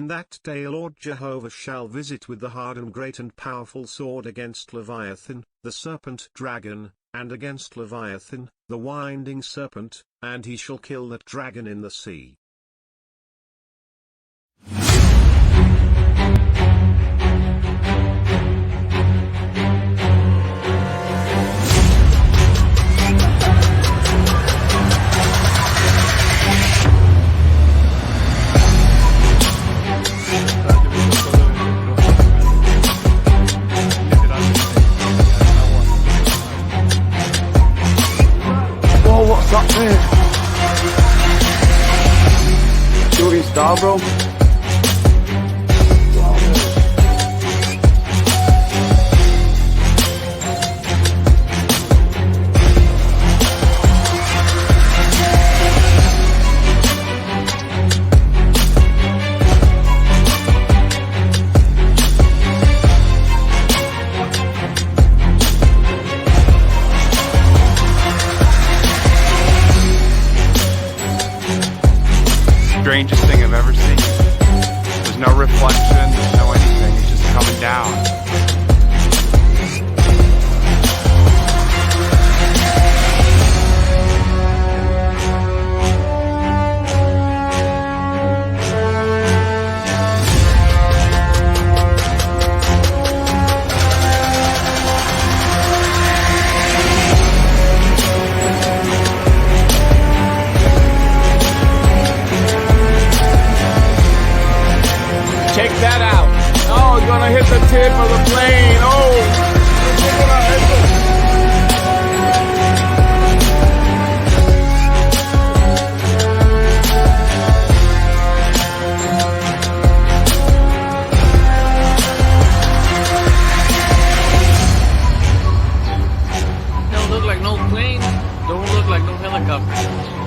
In that day Lord Jehovah shall visit with the hard and great and powerful sword against Leviathan, the serpent dragon, and against Leviathan, the winding serpent, and he shall kill that dragon in the sea. Whoa, what's that there? Shooting star, bro. Strangest thing I've ever seen. There's no reflection, there's no anything, it's just coming down. Check that out. Oh, it's gonna hit the tip of the plane. Oh. Don't look like no plane. Don't look like no helicopter.